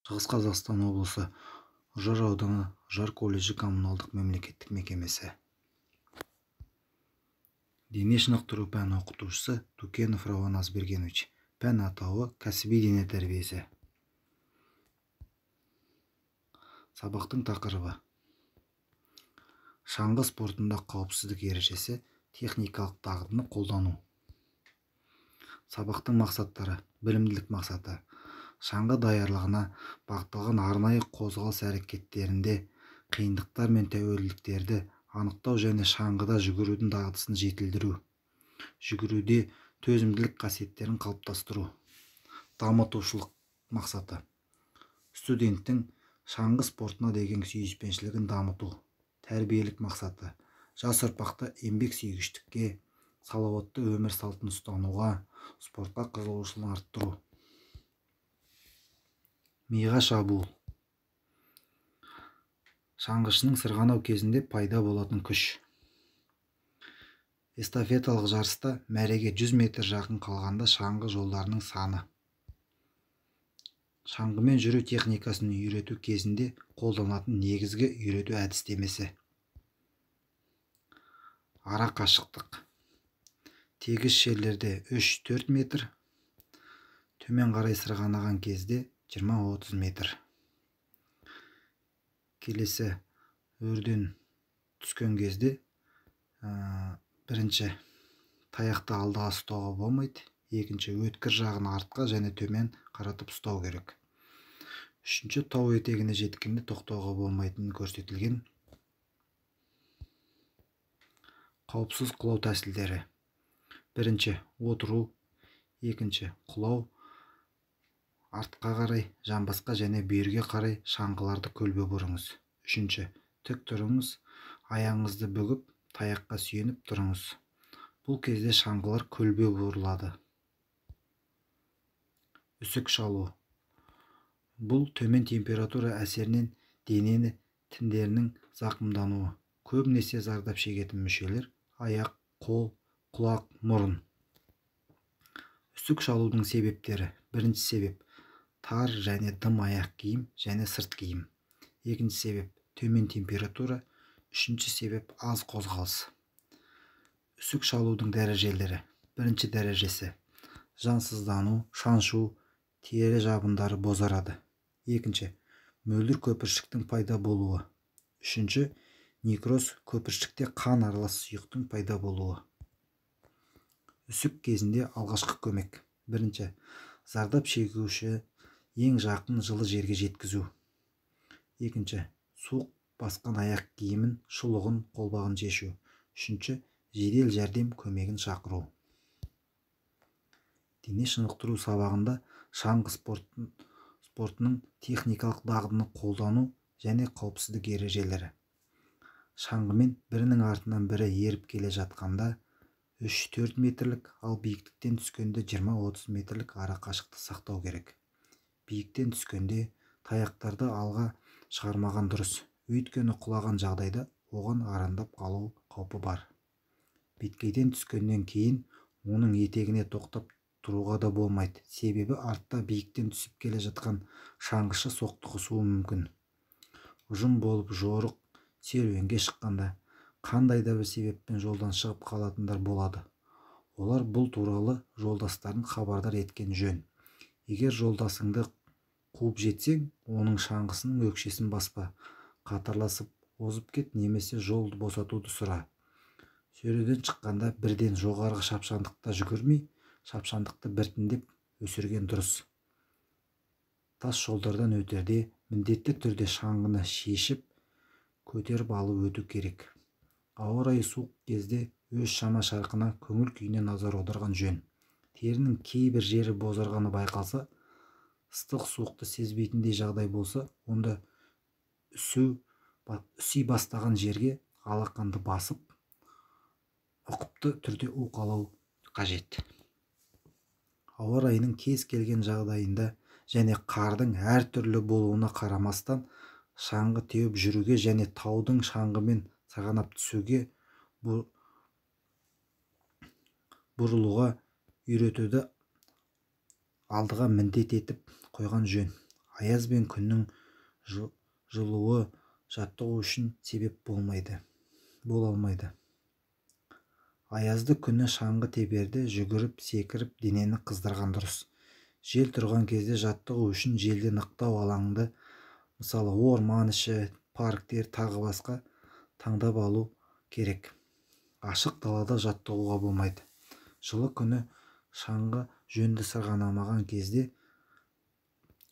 Шығыс Қазақстан облысы Үржар ауданы Үржар колледжі коммуналдық мемлекеттік мекемесі. Дене шынықтыру пәні оқытушысы Тукенов Рауан Азбергенович. Пән атауы кәсіби дене тәрбиесі. Сабақтың тақырыбы: шаңғы спортында қауіпсіздік ережесі, техникалық дағдыны қолдану. Сабақтың мақсаттары: білімділік мақсаты: шаңғы даярлығына бағытталған арнайы қозғалыс әрекеттерінде қиындықтар мен тәуелділіктерді анықтау және шаңғыда жүгірудің дағдысын жетілдіру. Жүгіруде төзімділік қасиеттерін қалыптастыру. Дамытушылық мақсаты: студенттің шаңғы спортына деген сүйіспеншілігін дамыту. Тәрбиелік мақсаты: жас ұрпақты еңбексүйгіштікке, салауатты өмір салтын ұстануға, спортқа қызығушылығын арттыру. Миға шабуыл: шаңғышының сырғанау кезінде пайда болатын күш. Эстафеталық жарыста мәреге 100 метр жақын қалғанда шаңғы жолдарының саны. Шаңғымен жүру техникасын үйрету кезінде қолданатын негізгі үйрету әдістемесі. Ара қашықтық: тегіс жерлерде 3-4 метр, төмен қарай сырғанаған кезде 20-30 метр. Келесі: өрден түскен кезде бірінші, таяқты алдыға ұстауға болмайды. Екінші, өткір жағын артқа және төмен қаратып ұстау керек. Үшінші, тау етегіне жеткенде тоқтауға болмайтыны көрсетілген. Қауіпсіз құлау тәсілдері: бірінші, отыру. Екінші, құлау. Артқа қарай, жамбасқа және бүйірге қарай шаңғыларды көлбей бұрыңыз. Үшінші, тік тұрыңыз. Аяғыңызды бүгіп, таяққа сүйеніп тұрыңыз. Бұл кезде шаңғылар көлбей бұрылады. Үсік шалу: бұл төмен температура әсерінен денені тіндерінің зақымдануы. Көбінесе зардап шегетін мүшелер: аяқ, қол, құлақ, мұрын. Үсік шалудың себептері: бірінші себеп: тар және дым аяқ киім және сырт киім. Екінші себеп: төмен температура. Үшінші себеп: аз қозғалыс. Үсік шалудың дәрежелері: бірінші дәрежесі: жансыздану, шаншу, тері жабындары бозарады. Екінші: мөлдір көпіршіктің пайда болуы. Үшінші: некроз, көпіршікте қан аралас сұйықтың пайда болуы. Үсік кезінде алғашқы көмек: бірінші, зардап шегуші ең жақын жылы жерге жеткізу. Екінші, суық басқан аяқ киімін, шұлығын, қолбағын шешу. Үшінші, жедел жәрдем көмегін шақыру. Дене шынықтыру сабағында шаңғы спортының техникалық дағдыны қолдану және қауіпсіздік ережелері. Шаңғымен бірінің артынан бірі еріп келе жатқанда 3-4 метрлік, ал биіктіктен түскенде 20-30 метрлік ара қашықты сақтау керек. Биіктен түскенде таяқтарды алға шығармаған дұрыс, өйткені құлаған жағдайда оған арандап қалу қаупі бар. Беткейден түскеннен кейін оның етегіне тоқтап тұруға да болмайды, себебі артта биіктен түсіп келе жатқан шаңғышы соқтығысуы мүмкін. Ұжым болып жорық серуенге шыққанда қандай да бір себеппен жолдан шығып қалатындар болады. Олар бұл туралы жолдастарын хабардар еткен жөн. Егер жолдасыңды қуып жетсең, оның шаңғысының өкшесін баспа, қатарласып озып кет немесе жолды босатуды сұра. Сөреден шыққанда бірден жоғарғы шапшаңдықта жүгірмей, шапшаңдықты біртіндеп өсірген дұрыс. Тас жолдардан өтерде міндетті түрде шаңғыны шешіп, көтеріп алып өту керек. Ауа райы суық кезде өз шама шарқына, көңіл күйіне назар аударған жөн. Терінің кейбір жері бозарғаны байқалса, ыстық суықты сезбейтіндей жағдай болса, онда үси бастаған жерге алақанды басып, ұқыпты түрде уқалау қажет. Ауа райының кез келген жағдайында және қардың әртүрлі болуына қарамастан, шаңғы теуіп жүруге және таудың шаңғымен сырғанап түсуге бұрылуға үйретуді алдыға міндет етіп қойған жөн. аяз бен күннің жылуы жаттығу үшін себеп бола алмайды. Аязды күні шаңғы теберде жүгіріп, секіріп, денені қыздырған дұрыс. Жел тұрған кезде жаттығу үшін желден ықтау алаңды, мысалы орман іші, парктер тағы басқа таңдап алу керек. Ашық далада жаттығуға болмайды. Жылы күні шаңғы жөнді сырғанамаған кезде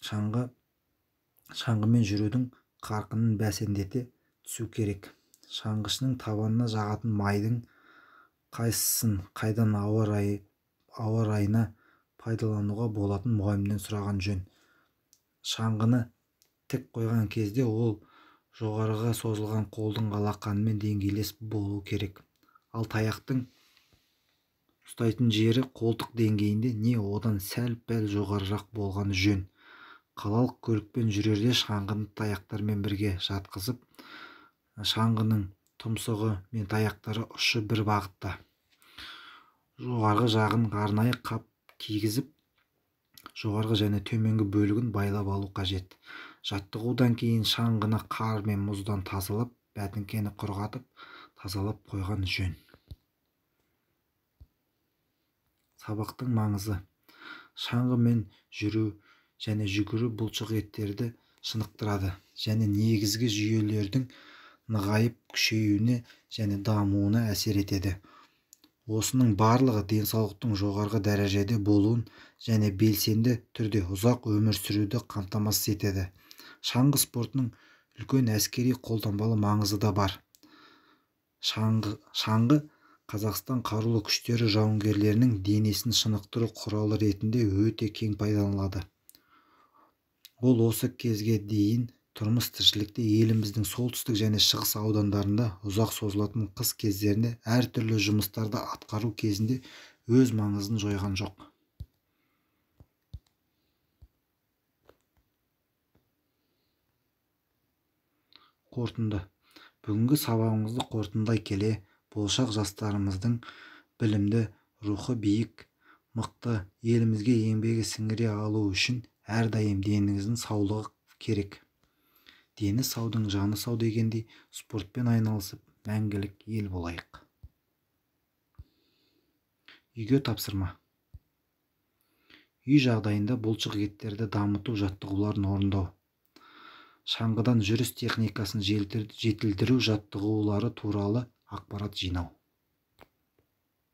шаңғымен жүрудің қарқынын бәсеңдете түсу керек. Шаңғышының табанына жағатын майдың қайсысын қайдан ауа райына пайдалануға болатын мұғалімнен сұраған жөн. Шаңғыны тік қойған кезде ол жоғарыға созылған қолдың алақанымен деңгейлес болу керек. Ал таяқтың ұстайтын жері қолтық деңгейінде не одан сәл-пәл жоғарырақ болғаны жөн. Қалалық көлікпен жүрерде шаңғыны таяқтармен бірге жатқызып, шаңғының тұмсығы мен таяқтары ұшы бір бағытта. Жоғарғы жағын арнайы қап кигізіп, жоғарғы және төменгі бөлігін байлап алу қажет. Жаттығудан кейін шаңғыны қар мен мұздан тазалап, бәтіңкені құрғатып, тазалап қойған жөн. Сабақтың маңызы: шаңғымен жүру және жүгіру бұлшық еттерді шынықтырады және негізгі жүйелердің нығайып күшеюіне және дамуына әсер етеді. Осының барлығы денсаулықтың жоғарғы дәрежеде болуын және белсенді түрде ұзақ өмір сүруді қамтамасыз етеді. Шаңғы спортының үлкен әскери қолданбалы маңызы да бар. Шаңғы Қазақстан қарулы күштері жауынгерлерінің денесін шынықтыру құралы ретінде өте кең пайдаланылады. Ол осы кезге дейін тұрмыс-тіршілікте еліміздің солтүстік және шығыс аудандарында ұзақ созылатын қыс кездерінде әртүрлі жұмыстарды атқару кезінде өз маңызын жойған жоқ. Қорытынды. Бүгінгі сабағымызды қорытындылай келе, болашақ жастарымыздың білімді, рухы биік, мықты, елімізге еңбегі сіңіре алу үшін әрдайым деніңіздің саулығы керек. Дені саудың жаны сау дегендей, спортпен айналысып, мәңгілік ел болайық. Үйге тапсырма. Үй жағдайында бұлшық еттерді дамыту жаттығуларын орындау. Шаңғыдан жүріс техникасын жетілдіру жаттығулары туралы ақпарат жинау.